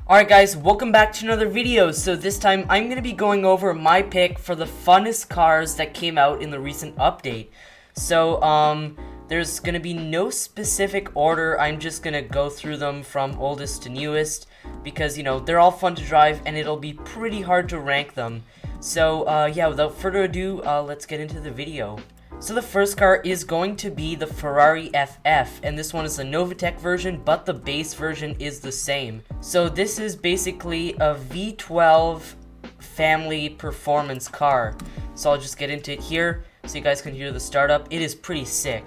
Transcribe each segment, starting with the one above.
Alright guys, welcome back to another video. So this time I'm going to be going over my pick for the funnest cars that came out in the recent update. So there's going to be no specific order. I'm just going to go through them from oldest to newest because, you know, they're all fun to drive and it'll be pretty hard to rank them. So yeah, without further ado, let's get into the video. So the first car is going to be the Ferrari FF, and this one is the Novatec version, but the base version is the same. So this is basically a V12 family performance car. So I'll just get into it here so you guys can hear the startup. It is pretty sick.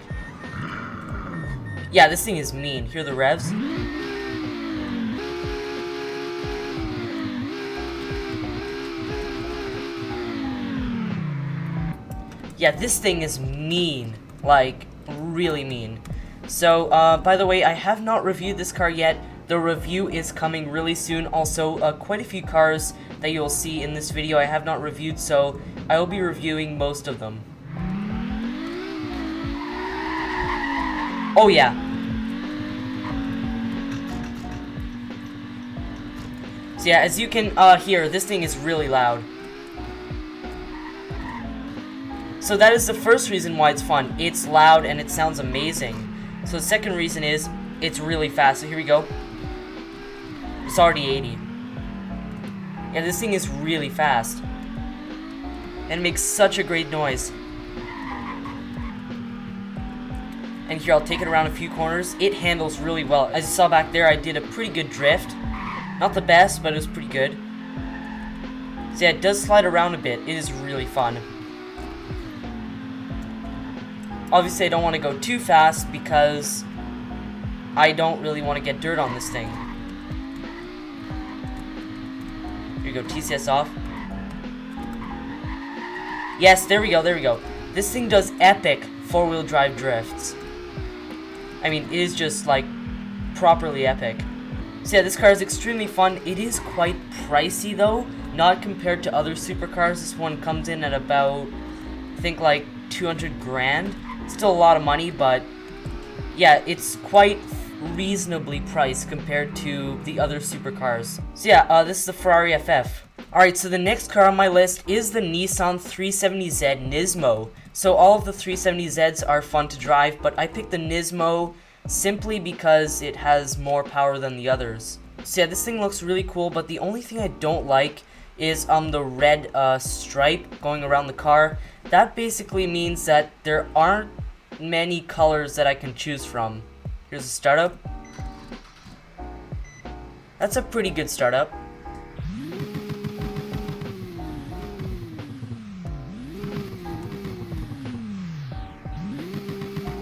Yeah, this thing is mean. Hear the revs? Yeah, this thing is mean, like, really mean. So, by the way, I have not reviewed this car yet. The review is coming really soon. Also, quite a few cars that you'll see in this video I have not reviewed, so I will be reviewing most of them. Oh, yeah. So, yeah, as you can hear, this thing is really loud. So that is the first reason why it's fun. It's loud and it sounds amazing. So the second reason is it's really fast. So here we go. It's already 80. Yeah, this thing is really fast. And it makes such a great noise. And here, I'll take it around a few corners. It handles really well. As you saw back there, I did a pretty good drift. Not the best, but it was pretty good. So yeah, it does slide around a bit. It is really fun. Obviously, I don't want to go too fast because I don't really want to get dirt on this thing. Here we go, TCS off. Yes, there we go, there we go. This thing does epic four-wheel drive drifts. I mean, it is just, like, properly epic. So yeah, this car is extremely fun. It is quite pricey, though. Not compared to other supercars. This one comes in at about, I think, like, 200 grand. Still a lot of money, but yeah, it's quite reasonably priced compared to the other supercars. So yeah, this is the Ferrari FF. Alright, so the next car on my list is the Nissan 370Z Nismo. So all of the 370Zs are fun to drive, but I picked the Nismo simply because it has more power than the others. So yeah, this thing looks really cool, but the only thing I don't like is the red stripe going around the car. That basically means that there aren't many colors that I can choose from. Here's a startup. That's a pretty good startup.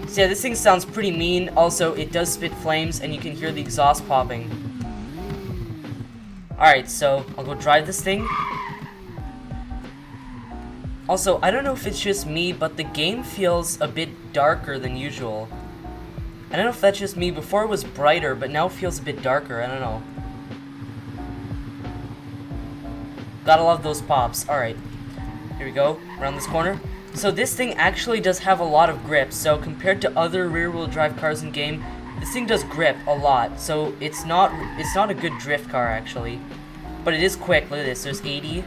So yeah, this thing sounds pretty mean. Also, it does spit flames and you can hear the exhaust popping. Alright, so I'll go drive this thing. Also, I don't know if it's just me, but the game feels a bit darker than usual. I don't know if that's just me. Before it was brighter, but now it feels a bit darker. I don't know. Gotta love those pops. Alright, here we go, around this corner. So this thing actually does have a lot of grip. So compared to other rear-wheel drive cars in game, this thing does grip a lot. So it's not a good drift car, actually. But it is quick. Look at this. There's 80.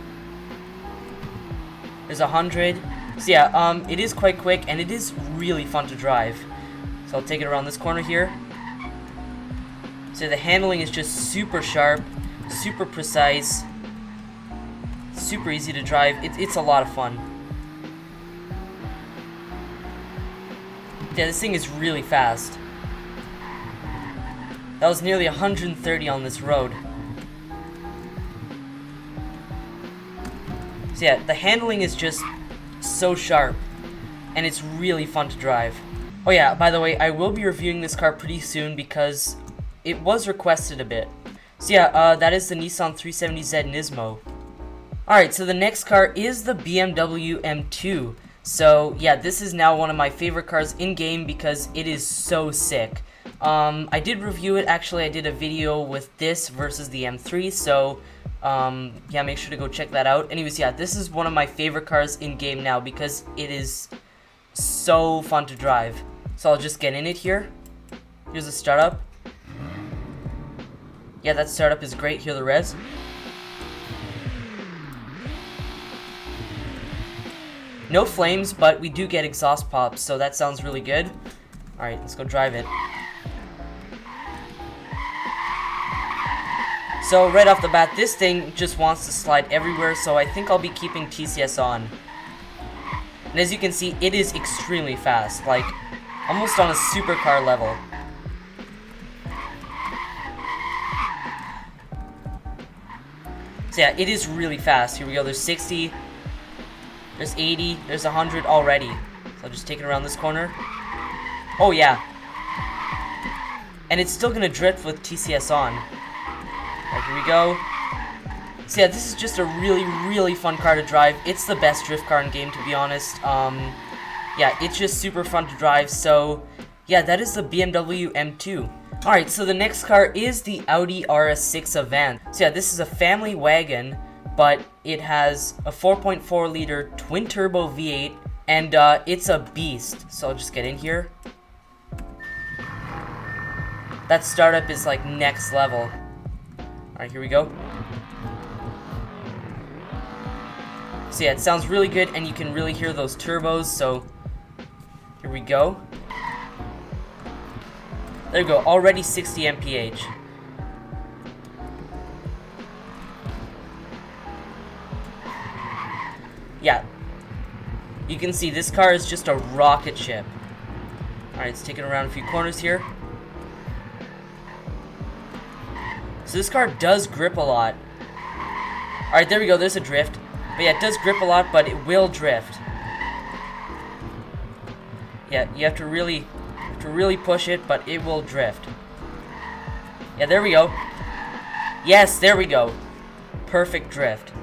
There's 100. So yeah, it is quite quick and it is really fun to drive. So I'll take it around this corner here. So the handling is just super sharp, super precise, super easy to drive. It's a lot of fun. Yeah, this thing is really fast. That was nearly 130 on this road. So yeah, the handling is just so sharp, and it's really fun to drive. Oh yeah, by the way, I will be reviewing this car pretty soon because it was requested a bit. So yeah, that is the Nissan 370Z Nismo. Alright, so the next car is the BMW M2. So yeah, this is now one of my favorite cars in-game because it is so sick. I did review it, actually. I did a video with this versus the M3, so yeah, make sure to go check that out. Anyways, yeah, this is one of my favorite cars in game now because it is so fun to drive. So I'll just get in it here. Here's a startup. Yeah, that startup is great. Hear the revs. No flames, but we do get exhaust pops, so that sounds really good. Alright, let's go drive it. So right off the bat, this thing just wants to slide everywhere, so I think I'll be keeping TCS on. And as you can see, it is extremely fast, like almost on a supercar level. So yeah, it is really fast. Here we go, there's 60, there's 80, there's 100 already. So I'll just take it around this corner. Oh yeah. And it's still gonna drift with TCS on. Alright, here we go. So yeah, this is just a really, really fun car to drive. It's the best drift car in game, to be honest. Yeah, it's just super fun to drive. So yeah, that is the BMW M2. Alright, so the next car is the Audi RS6 Avant. So yeah, this is a family wagon, but it has a 4.4 liter twin turbo V8, and it's a beast. So I'll just get in here. That startup is like next level. Alright, here we go. So yeah, it sounds really good, and you can really hear those turbos, so here we go. There we go, already 60 mph. Yeah, you can see this car is just a rocket ship. Alright, let's take it around a few corners here. So this car does grip a lot. Alright, there we go, there's a drift. But yeah, it does grip a lot, but it will drift. Yeah, you have to really push it, but it will drift. Yeah, there we go. Yes, there we go. Perfect drift.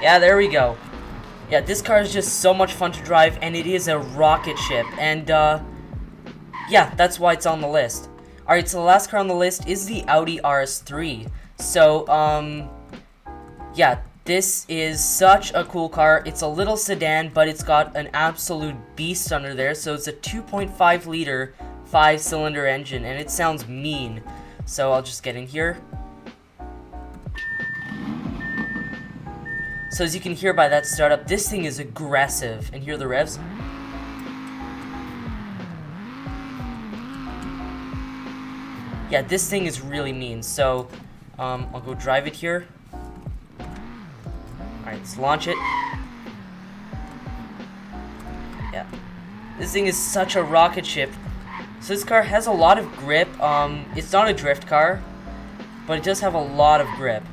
Yeah, there we go. Yeah, this car is just so much fun to drive, and it is a rocket ship, and yeah, that's why it's on the list. Alright, so the last car on the list is the Audi RS3. So, yeah, this is such a cool car. It's a little sedan, but it's got an absolute beast under there. So it's a 2.5 liter 5-cylinder engine, and it sounds mean. So I'll just get in here. So as you can hear by that startup, this thing is aggressive. And hear the revs. Yeah, this thing is really mean. So I'll go drive it here. Alright, let's launch it. Yeah. This thing is such a rocket ship. So this car has a lot of grip. It's not a drift car, but it does have a lot of grip.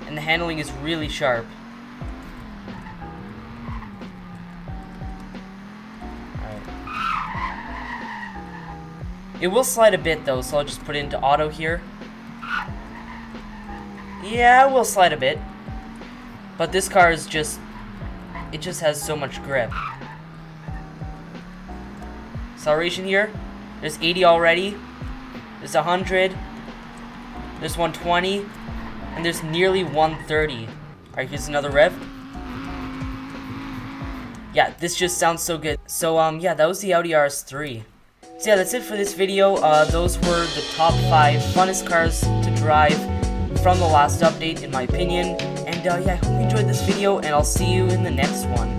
And the handling is really sharp. It will slide a bit though, so I'll just put it into auto here. Yeah, it will slide a bit. But this car is just, it just has so much grip. Acceleration here. There's 80 already. There's 100. There's 120. And there's nearly 130. Alright, here's another rev. Yeah, this just sounds so good. So, yeah, that was the Audi RS3. So yeah, that's it for this video. Those were the top 5 funnest cars to drive from the last update, in my opinion. And yeah, I hope you enjoyed this video, and I'll see you in the next one.